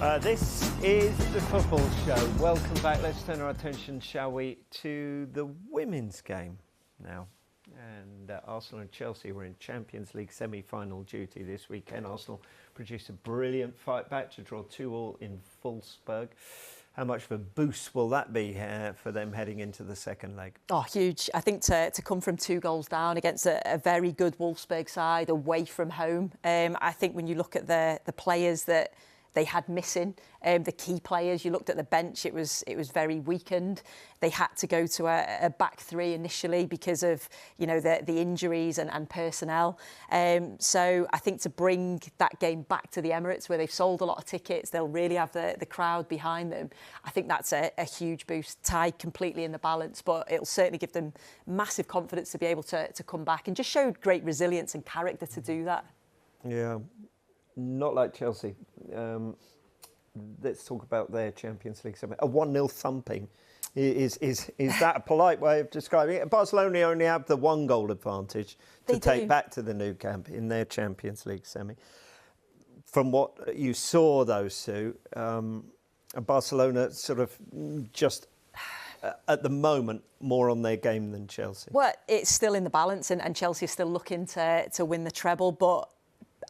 This is the Football Show. Welcome back. Let's turn our attention, shall we, to the women's game now. And Arsenal and Chelsea were in Champions League semi-final duty this weekend. Arsenal produced a brilliant fight back to draw 2-2 in Wolfsburg. How much of a boost will that be for them heading into the second leg? Oh, huge. I think to come from 2 goals down against a very good Wolfsburg side away from home. I think when you look at the players that they had missing, the key players, you looked at the bench, it was very weakened. They had to go to a back three initially because of, you know, the injuries and personnel. So I think to bring that game back to the Emirates, where they've sold a lot of tickets, they'll really have the crowd behind them. I think that's a huge boost, tied completely in the balance, but it'll certainly give them massive confidence to be able to come back, and just showed great resilience and character to do that. Yeah. Not like Chelsea. Let's talk about their Champions League semi. A 1-0 thumping. Is that a polite way of describing it? Barcelona only have the 1 goal advantage to take back to the Nou Camp in their Champions League semi. From what you saw, those two, Barcelona sort of just at the moment more on their game than Chelsea. Well, it's still in the balance, and Chelsea is still looking to win the treble, but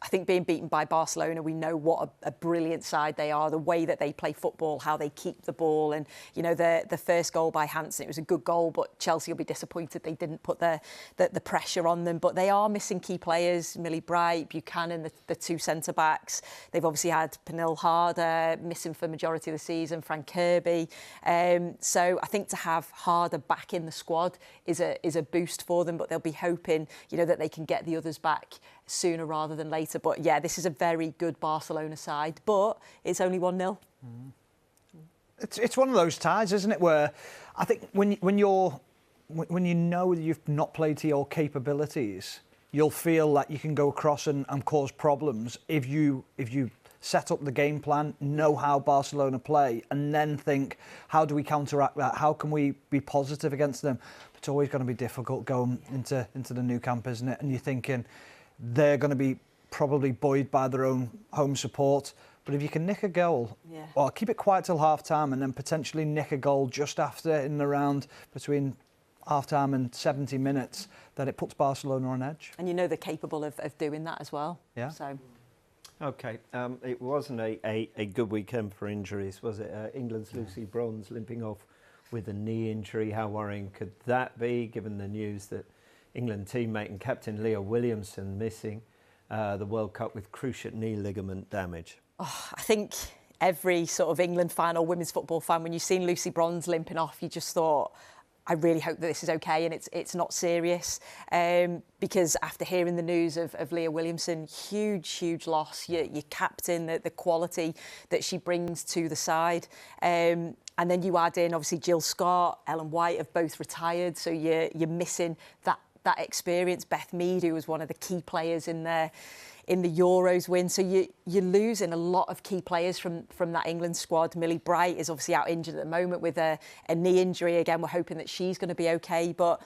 I think being beaten by Barcelona, we know what a brilliant side they are, the way that they play football, how they keep the ball. And, you know, the first goal by Hansen, it was a good goal, but Chelsea will be disappointed they didn't put the pressure on them. But they are missing key players, Millie Bright, Buchanan, the 2 centre-backs. They've obviously had Pernille Harder missing for the majority of the season, Frank Kirby. So I think to have Harder back in the squad is a boost for them, but they'll be hoping, you know, that they can get the others back sooner rather than later. But yeah, this is a very good Barcelona side, but it's only 1-0. It's one of those ties, isn't it, where I think when you know that you've not played to your capabilities, you'll feel that you can go across and cause problems if you set up the game plan, know how Barcelona play, and then think, how do we counteract that? How can we be positive against them? It's always going to be difficult going into the Nou Camp, isn't it? And you're thinking they're going to be probably buoyed by their own home support. But if you can nick a goal, or keep it quiet till half-time and then potentially nick a goal just after in the round between half-time and 70 minutes, then it puts Barcelona on edge. And you know they're capable of doing that as well. Yeah. So. OK, it wasn't a good weekend for injuries, was it? England's Lucy Bronze limping off with a knee injury. How worrying could that be, given the news that England teammate and captain Leah Williamson missing the World Cup with cruciate knee ligament damage? Oh, I think every sort of England fan or women's football fan, when you've seen Lucy Bronze limping off, you just thought, I really hope that this is OK and it's not serious. Because after hearing the news of Leah Williamson, huge loss. Your captain, the quality that she brings to the side. And then you add in, obviously, Jill Scott, Ellen White have both retired, so you're missing that experience. Beth Mead, who was one of the key players in the Euros win. So you're losing a lot of key players from that England squad. Millie Bright is obviously out injured at the moment with a knee injury. Again, we're hoping that she's going to be OK. But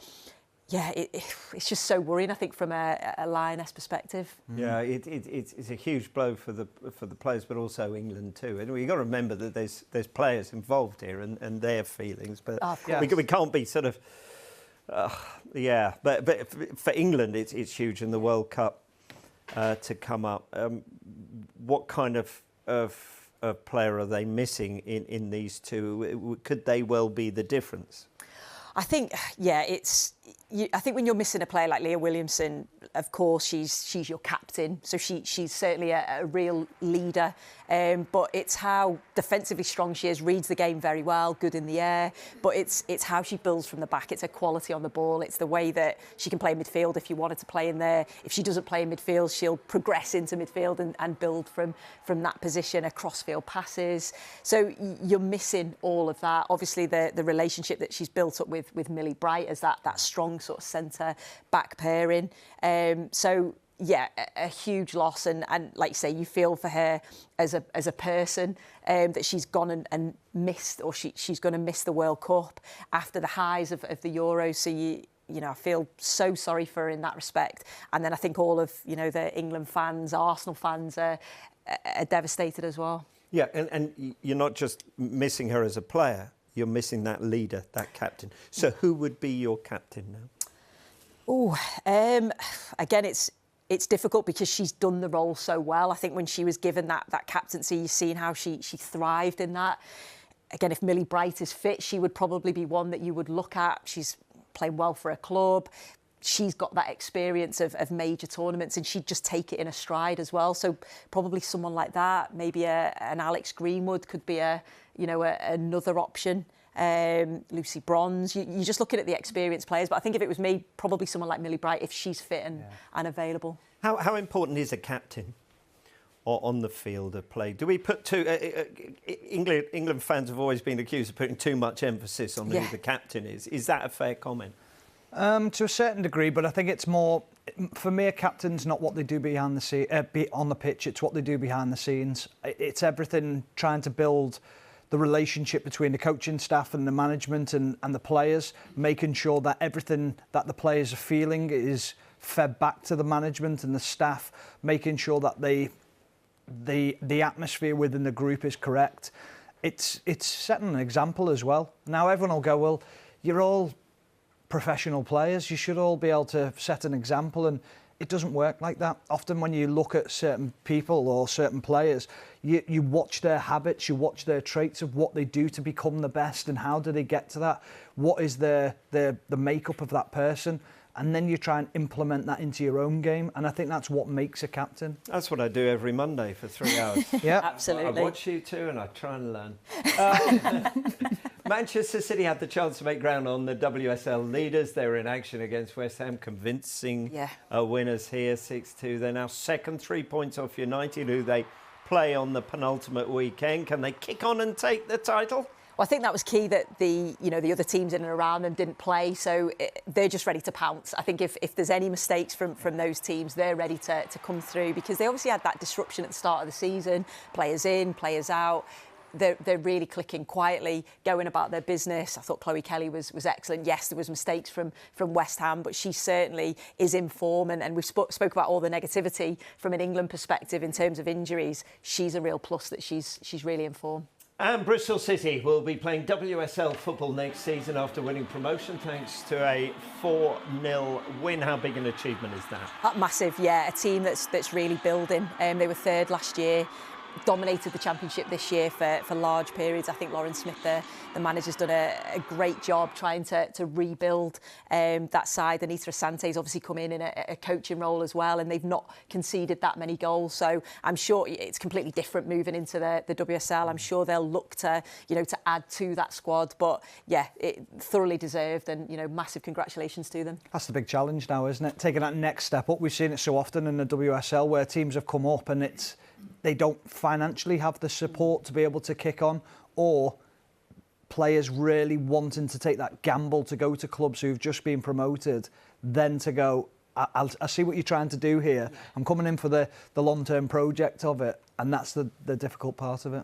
yeah, it's just so worrying, I think, from a Lioness perspective. Yeah, it's a huge blow for the players, but also England too. And you've got to remember that there's players involved here and their feelings. But we can't be sort of... but for England, it's huge in the World Cup to come up. What kind of player are they missing in these two? Could they well be the difference? I think, I think when you're missing a player like Leah Williamson, of course, she's your captain, so she's certainly a real leader. But it's how defensively strong she is, reads the game very well, good in the air. But it's how she builds from the back. It's her quality on the ball. It's the way that she can play in midfield if you wanted to play in there. If she doesn't play in midfield, she'll progress into midfield and build from that position, her cross-field passes. So you're missing all of that. Obviously, the relationship that she's built up with Millie Bright as that strong sort of centre-back pairing. So yeah, a huge loss, and like you say, you feel for her as a person, that she's gone and missed, or she's going to miss the World Cup after the highs of the Euros. So you know, I feel so sorry for her in that respect. And then I think all of, you know, the England fans, Arsenal fans are devastated as well. Yeah, and you're not just missing her as a player, you're missing that leader, that captain. So who would be your captain now? Oh, again, it's difficult because she's done the role so well. I think when she was given that captaincy, you've seen how she thrived in that. Again, if Millie Bright is fit, she would probably be one that you would look at. She's playing well for a club. She's got that experience of major tournaments, and she'd just take it in a stride as well. So probably someone like that. Maybe an Alex Greenwood could be another option. Lucy Bronze. You're just looking at the experienced players. But I think if it was me, probably someone like Millie Bright, if she's fit and available. How important is a captain on the field of play? Do we put England fans have always been accused of putting too much emphasis on who the captain is. Is that a fair comment? To a certain degree, but I think it's more, for me, a captain's not what they do behind the on the pitch, it's what they do behind the scenes. It's everything trying to build the relationship between the coaching staff and the management and the players, making sure that everything that the players are feeling is fed back to the management and the staff, making sure that the atmosphere within the group is correct. It's setting an example as well. Now everyone will go, well, you're all professional players, you should all be able to set an example, and it doesn't work like that. Often when you look at certain people or certain players, you watch their habits, you watch their traits of what they do to become the best and how do they get to that, what is the makeup of that person, and then you try and implement that into your own game, and I think that's what makes a captain. That's what I do every Monday for 3 hours. Yeah, absolutely. I watch you two and I try and learn. Manchester City had the chance to make ground on the WSL leaders. They were in action against West Ham, convincing winners here, 6-2. They're now second, 3 points off United, who they play on the penultimate weekend. Can they kick on and take the title? Well, I think that was key that the other teams in and around them didn't play, so they're just ready to pounce. I think if there's any mistakes from those teams, they're ready to come through, because they obviously had that disruption at the start of the season, players in, players out. They're really clicking quietly, going about their business. I thought Chloe Kelly was excellent. Yes, there was mistakes from West Ham, but she certainly is in form. And we've spoke about all the negativity from an England perspective in terms of injuries. She's a real plus that she's really in form. And Bristol City will be playing WSL football next season after winning promotion thanks to a 4-0 win. How big an achievement is that? Massive, yeah. A team that's really building. They were third last year. Dominated the championship this year for large periods. I think Lauren Smith, the manager's done a great job trying to rebuild that side. Anita Asante's obviously come in a coaching role as well, and they've not conceded that many goals. So I'm sure it's completely different moving into the WSL. I'm sure they'll look to add to that squad. But yeah, it thoroughly deserved, and massive congratulations to them. That's the big challenge now, isn't it? Taking that next step up. We've seen it so often in the WSL where teams have come up and they don't financially have the support to be able to kick on, or players really wanting to take that gamble to go to clubs who've just been promoted, then to go, I see what you're trying to do here. I'm coming in for the long-term project of it, and that's the difficult part of it.